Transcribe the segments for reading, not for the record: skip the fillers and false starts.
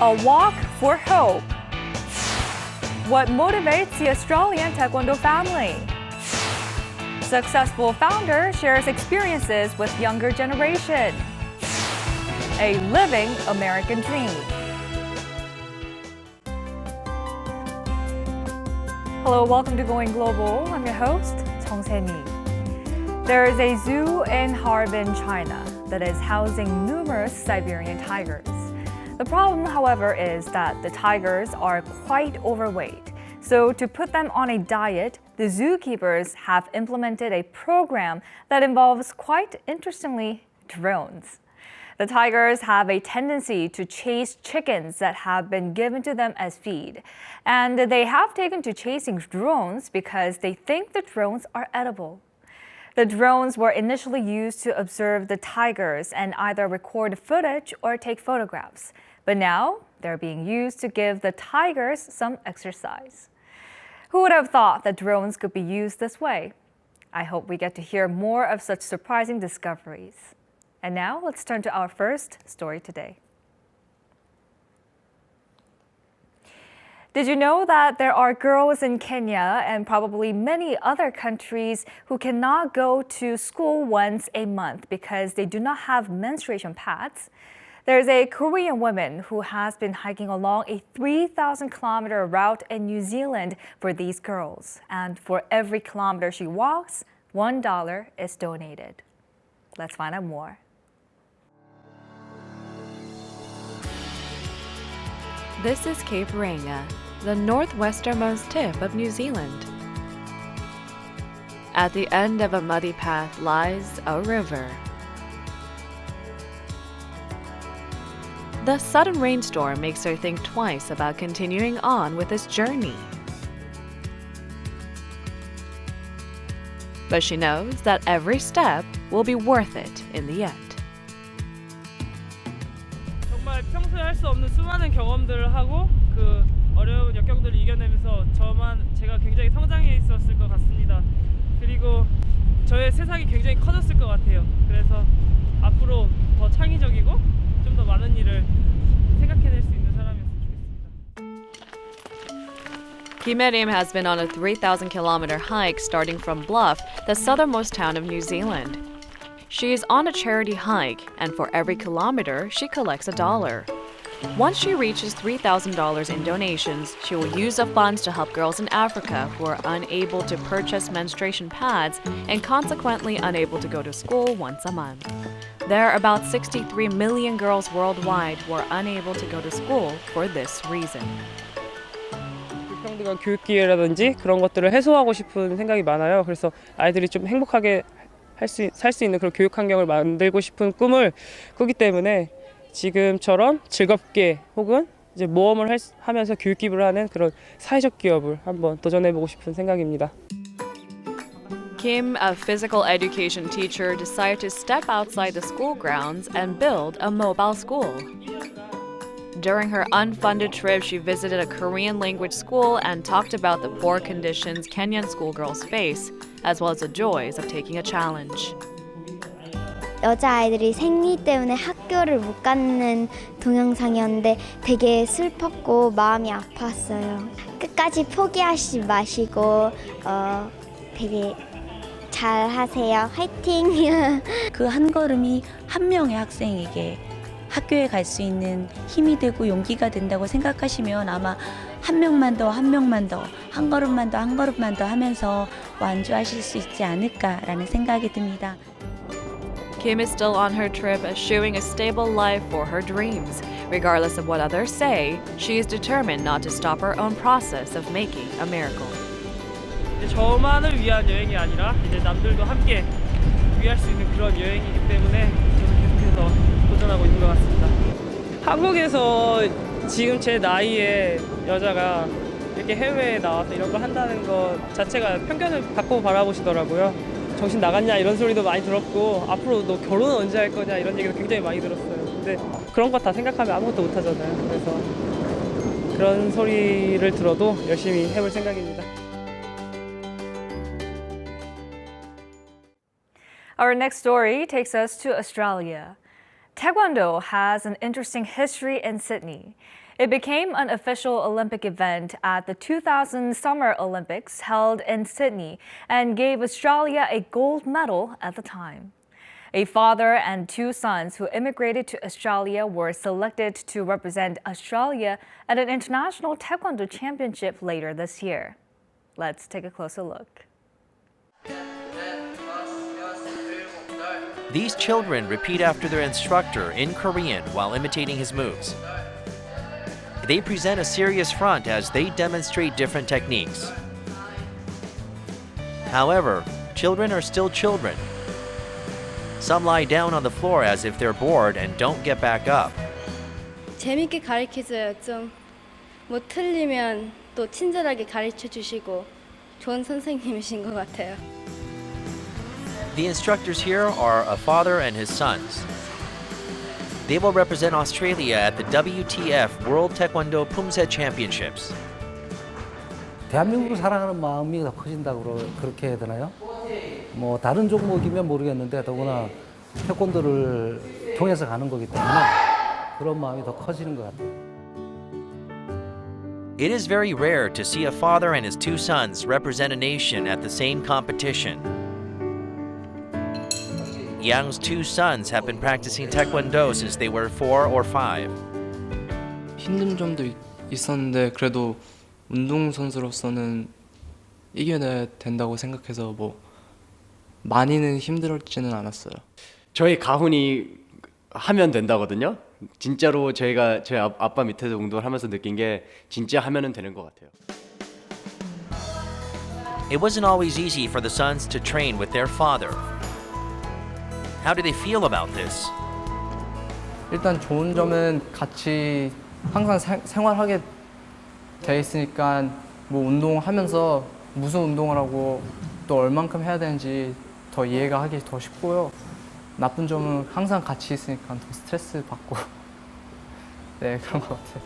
A walk for hope. What motivates the Australian Taekwondo family? Successful founder shares experiences with younger generation. A living American dream. Hello, welcome to Going Global. I'm your host, Jung Se-mi. There is a zoo in Harbin, China that is housing numerous Siberian tigers. The problem, however, is that the tigers are quite overweight. So to put them on a diet, the zookeepers have implemented a program that involves, quite interestingly, drones. The tigers have a tendency to chase chickens that have been given to them as feed. And they have taken to chasing drones because they think the drones are edible. The drones were initially used to observe the tigers and either record footage or take photographs. But now, they're being used to give the tigers some exercise. Who would have thought that drones could be used this way? I hope we get to hear more of such surprising discoveries. And now, let's turn to our first story today. Did you know that there are girls in Kenya and probably many other countries who cannot go to school once a month because they do not have menstruation pads? There's a Korean woman who has been hiking along a 3,000-kilometer route in New Zealand for these girls. And for every kilometer she walks, $1 is donated. Let's find out more. This is Cape Reinga, the northwesternmost tip of New Zealand. At the end of a muddy path lies a river. The sudden rainstorm makes her think twice about continuing on with this journey. But she knows that every step will be worth it in the end. 정말 평소에 할 수 없는 수많은 경험들을 하고 그 어려운 역경들을 이겨내면서 제가 굉장히 성장해 있었을 것 같습니다. 그리고 저의 세상이 굉장히 커졌을 것 같아요. 그래서 앞으로 더 창의적이고 좀 더 많은 일을 생각해낼 수 있는 사람이었으면 좋겠습니다. Kim Hye-rim has been on a 3,000-kilometer hike starting from Bluff, the southernmost town of New Zealand. She is on a charity hike, and for every kilometer, she collects $1. Once she reaches $3,000 in donations, she will use the funds to help girls in Africa who are unable to purchase menstruation pads and consequently unable to go to school once a month. There are about 63 million girls worldwide who are unable to go to school for this reason. 불평등한 교육 기회라든지 그런 것들을 해소하고 싶은 생각이 많아요. 그래서 아이들이 좀 행복하게 살 수 있는 그런 교육 환경을 만들고 싶은 꿈을 꾸기 때문에 지금처럼 즐겁게 혹은 이제 모험을 하면서 교육 기부를 하는 그런 사회적 기업을 한번 도전해보고 싶은 생각입니다. Kim, a physical education teacher, decided to step outside the school grounds and build a mobile school. During her unfunded trip, she visited a Korean language school and talked about the poor conditions Kenyan schoolgirls face, as well as the joys of taking a challenge. 여자아이들이 생리 때문에 학교를 못 가는 동영상이었는데 되게 슬펐고 마음이 아팠어요. 끝까지 포기하지 마시고 되게 잘하세요. 화이팅! 그 한 걸음이 한 명의 학생에게 학교에 갈 수 있는 힘이 되고 용기가 된다고 생각하시면 아마 한 명만 더, 한 명만 더, 한 걸음만 더, 한 걸음만 더 하면서 완주하실 수 있지 않을까라는 생각이 듭니다. Kim is still on her trip, eschewing a stable life for her dreams. Regardless of what others say, she is determined not to stop her own process of making a miracle. 저만을 위한 여행이 아니라 이제 남들도 함께 위할 수 있는 그런 여행이기 때문에 저는 계속해서 도전하고 있는 것 같습니다. 한국에서 지금 제 나이에 여자가 이렇게 해외에 나와서 이런 걸 한다는 것 자체가 편견을 갖고 바라보시더라고요. 정신 나갔냐 이런 소리도 많이 들었고 앞으로 너 결혼은 언제 할 거냐 이런 얘기도 굉장히 많이 들었어요. 근데 그런 거 다 생각하면 아무것도 못 하잖아요. 그래서 그런 소리를 들어도 열심히 해볼 생각입니다. Our next story takes us to Australia. Taekwondo has an interesting history in Sydney. It became an official Olympic event at the 2000 Summer Olympics held in Sydney and gave Australia a gold medal at the time. A father and two sons who immigrated to Australia were selected to represent Australia at an international Taekwondo championship later this year. Let's take a closer look. These children repeat after their instructor in Korean while imitating his moves. They present a serious front as they demonstrate different techniques. However, children are still children. Some lie down on the floor as if they're bored and don't get back up. 재밌게 가르쳐줘요. 좀 뭐 틀리면 또 친절하게 가르쳐 주시고 좋은 선생님이신 것 같아요. The instructors here are a father and his sons. They will represent Australia at the WTF World Taekwondo Poomsae Championships. 대한민국을 사랑하는 마음이 더 커진다고 그렇게 해야 되나요? 뭐 다른 종목이면 모르겠는데 더구나 태권도를 통해서 가는 거기 때문에 그런 마음이 더 커지는 것 같아요. It is very rare to see a father and his two sons represent a nation at the same competition. Yang's two sons have been practicing Taekwondo since they were 4 or 5. 힘든 점도 있었는데 그래도 운동선수로서는 이겨내야 된다고 생각해서 뭐 많이는 힘들었지는 않았어요. 저희 가훈이 하면 된다거든요. 진짜로 저희가 저희 아빠 밑에서 운동을 하면서 느낀 게 진짜 하면은 되는 것 같아요. It wasn't always easy for the sons to train with their father. How do they feel about this? 일단 좋은 점은 같이 항상 생활하게 돼 있으니까 뭐 운동하면서 무슨 운동을 하고 또 얼만큼 해야 되는지 더 이해가 하기 더 쉽고요. 나쁜 점은 항상 같이 있으니까 더 스트레스 받고 네 그런 것 같아요.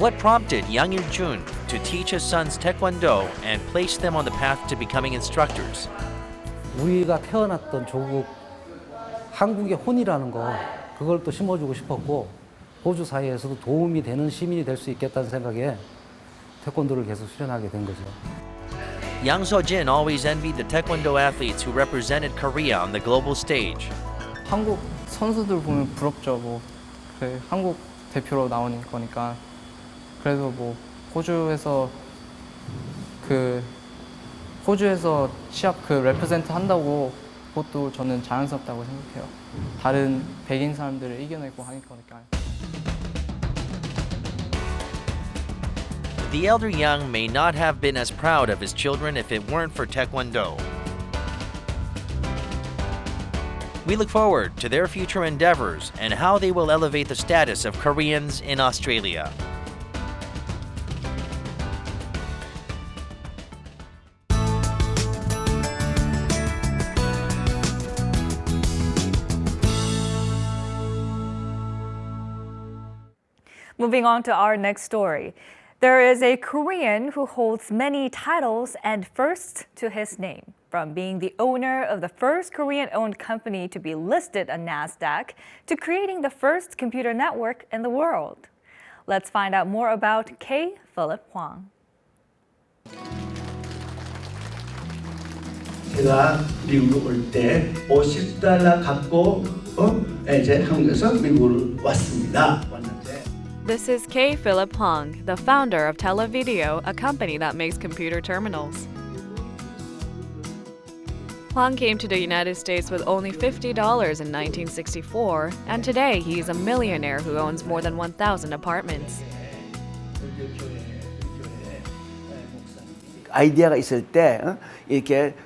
What prompted Yang Il-jun to teach his sons Taekwondo and place them on the path to becoming instructors? 우리가 태어났던 조국 한국의 혼이라는 거 그걸 또 심어주고 싶었고 호주 사회에서도 도움이 되는 시민이 될 수 있겠다는 생각에 태권도를 계속 수련하게 된 거죠. Yang So-jin always envied the Taekwondo athletes who represented Korea on the global stage. 한국 선수들 보면 부럽죠. 뭐 그래, 한국 대표로 나오는 거니까. 그래서 뭐 호주에서 시합 레프레젠트 한다고 그것도 저는 자랑스럽다고 생각해요. 다른 백인 사람들을 이겨내고 하는 거니까. The elder Yang may not have been as proud of his children if it weren't for Taekwondo. We look forward to their future endeavors and how they will elevate the status of Koreans in Australia. Moving on to our next story. There is a Korean who holds many titles and firsts to his name, from being the owner of the first Korean-owned company to be listed on NASDAQ to creating the first computer network in the world. Let's find out more about K. Philip Hwang. 제가 미국에 올 때 $50 갖고 이제 한국에서 미국으로 왔습니다. This is K. Philip Hwang, the founder of Televideo, a company that makes computer terminals. Hwang came to the United States with only $50 in 1964, and today he's a millionaire who owns more than 1,000 apartments. 아이디어가 있을 때 이렇게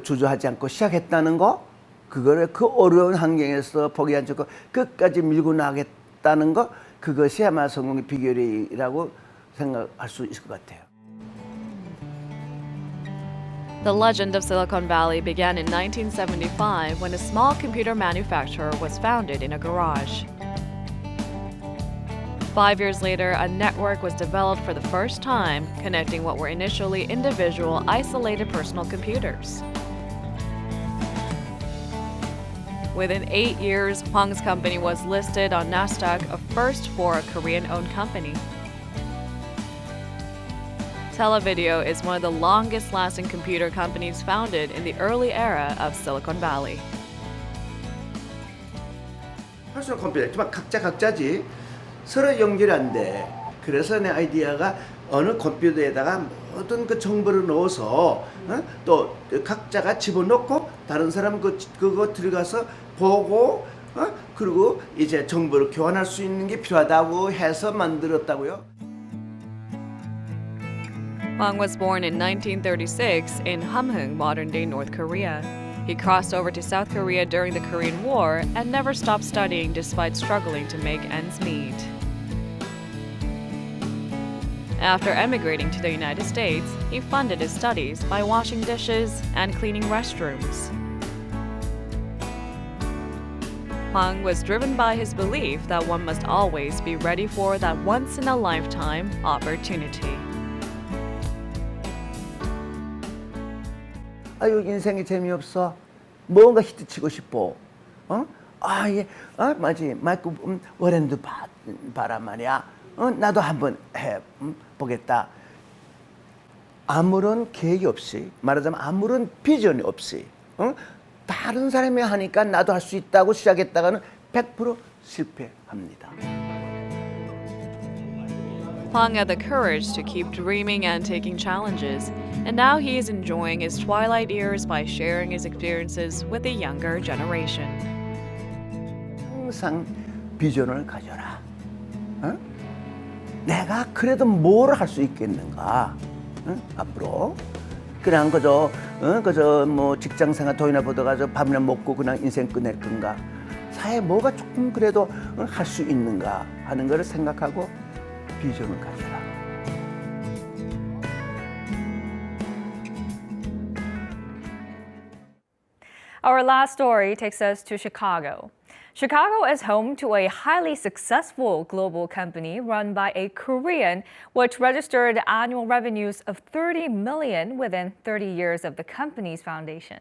주저하지 않고 시작했다는 거, 그거를 그 어려운 환경에서 포기 하지 않고 끝까지 밀고 나가겠다는 거, 그것이 아마 성공의 비결이라고 생각할 수 있을 것 같아요. The legend of Silicon Valley began in 1975 when a small computer manufacturer was founded in a garage. 5 years later, a network was developed for the first time, connecting what were initially individual, isolated personal computers. Within 8 years, Hwang's company was listed on NASDAQ, a first for a Korean-owned company. Televideo is one of the longest-lasting computer companies founded in the early era of Silicon Valley. 할 수 있는 컴퓨터, 각자 각자지 서로 연결이 안 돼. 그래서 내 아이디어가 어느 컴퓨터에다가 모든 그 정보를 넣어서 또 각자가 집어넣고 다른 사람 그거 들어가서 보고 그리고 이제 정보를 교환할 수 있는 게 필요하다고 해서 만들었다고요. Hwang was born in 1936 in Hamhung, modern-day North Korea. He crossed over to South Korea during the Korean War and never stopped studying despite struggling to make ends meet. After emigrating to the United States, he funded his studies by washing dishes and cleaning restrooms. Hwang was driven by his belief that one must always be ready for that once-in-a-lifetime opportunity. 아유 인생이 재미없어. 뭔가 히트치고 싶어. 이게 맞지. 마이클 워렌도 봐라 말이야. 나도 한번 해 보겠다. 아무런 계획이 없이 말하자면 아무런 비전이 없이 다른 사람이 하니까 나도 할 수 있다고 시작했다가는 100% 실패합니다. Hwang had the courage to keep dreaming and taking challenges, and now he is enjoying his twilight years by sharing his experiences with the younger generation. 항상 비전을 가져라. 내가 그래도 뭘 할 수 있겠는가? 앞으로 그냥 그저 뭐 직장생활 돈이나 벌어가지고 밥이나 먹고 그냥 인생 끝낼 건가? 사회에 뭐가 조금 그래도 할 수 있는가 하는 것을 생각하고 비전을 가져라. Our last story takes us to Chicago. Chicago is home to a highly successful global company run by a Korean, which registered annual revenues of $30 million within 30 years of the company's foundation.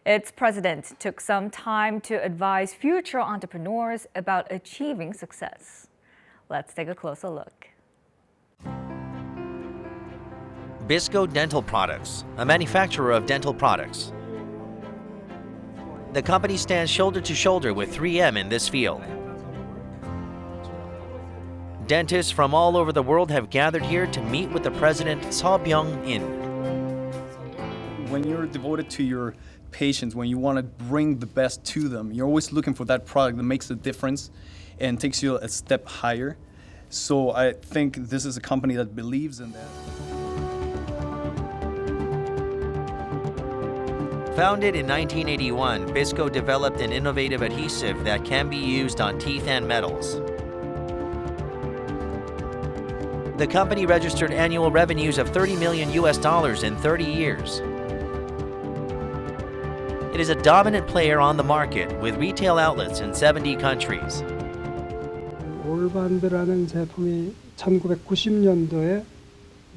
Its president took some time to advise future entrepreneurs about achieving success. Let's take a closer look. Bisco Dental Products, a manufacturer of dental products. The company stands shoulder to shoulder with 3M in this field. Dentists from all over the world have gathered here to meet with the president, Suh Byoung-in. When you're devoted to your patients, when you want to bring the best to them, you're always looking for that product that makes a difference and takes you a step higher. So I think this is a company that believes in that. Founded in 1981, Bisco developed an innovative adhesive that can be used on teeth and metals. The company registered annual revenues of $30 million in 30 years. It is a dominant player on the market with retail outlets in 70 countries. 올반드라는 제품이 1990년도에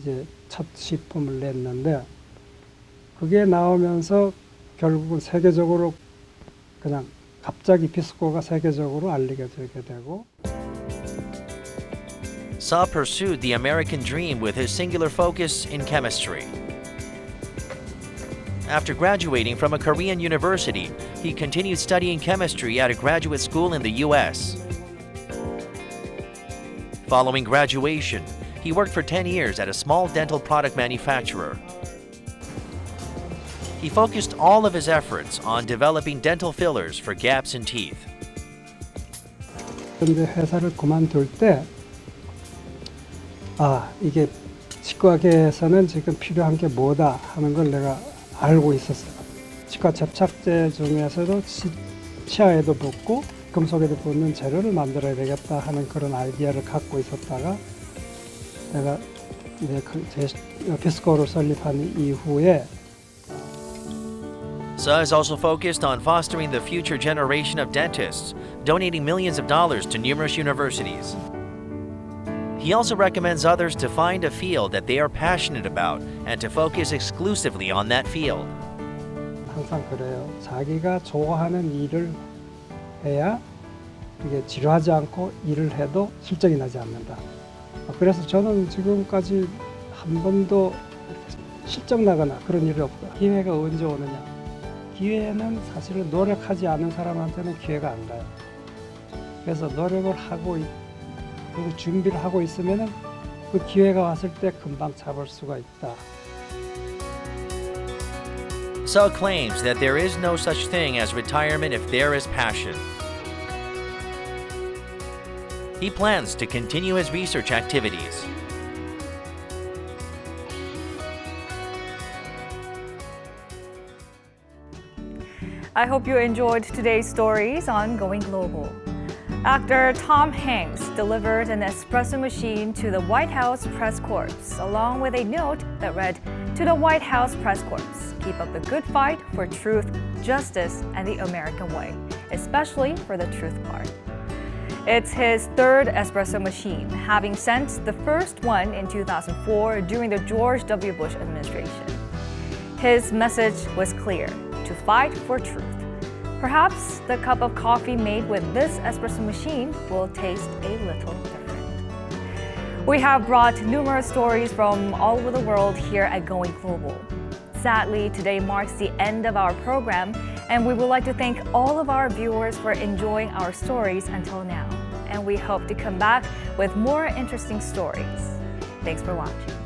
이제 첫 시품을 냈는데 그게 나오면서 결국은 세계적으로 그냥 갑자기 비스코가 세계적으로 알리게 되게 되고. Suh pursued the American dream with his singular focus in chemistry. After graduating from a Korean university, he continued studying chemistry at a graduate school in the U.S. Following graduation, he worked for 10 years at a small dental product manufacturer. He focused all of his efforts on developing dental fillers for gaps in teeth. 그런데 회사를 그만둘 때 이게 치과계에서는 지금 필요한 게 뭐다 하는 걸 내가 알고 있었어요. 치과 접착제 중에서도 치아에도 붙고 금속에도 붙는 재료를 만들어야 되겠다 하는 그런 아이디어를 갖고 있었다가 내가 비스코를 설립한 이후에 Suh is also focused on fostering the future generation of dentists, donating millions of dollars to numerous universities. He also recommends others to find a field that they are passionate about and to focus exclusively on that field. 항상 그래요. 자기가 좋아하는 일을 해야 이게 지루하지 않고 일을 해도 실적이 나지 않는다. 그래서 저는 지금까지 한 번도 실적 나거나 그런 일이 없고 기회가 언제 오느냐. 기회는 사실은 노력하지 않은 사람한테는 기회가 안 가요. 그래서 노력을 하고 그리고 준비를 하고 있으면은 그 기회가 왔을 때 금방 잡을 수가 있다. Suh claims that there is no such thing as retirement if there is passion. He plans to continue his research activities. I hope you enjoyed today's stories on Going Global. Actor Tom Hanks delivered an espresso machine to the White House press corps, along with a note that read, "To the White House press corps, keep up the good fight for truth, justice, and the American way, especially for the truth part." It's his third espresso machine, having sent the first one in 2004 during the George W. Bush administration. His message was clear: to fight for truth. Perhaps the cup of coffee made with this espresso machine will taste a little different. We have brought numerous stories from all over the world here at Going Global. Sadly, today marks the end of our program, and we would like to thank all of our viewers for enjoying our stories until now. And we hope to come back with more interesting stories. Thanks for watching.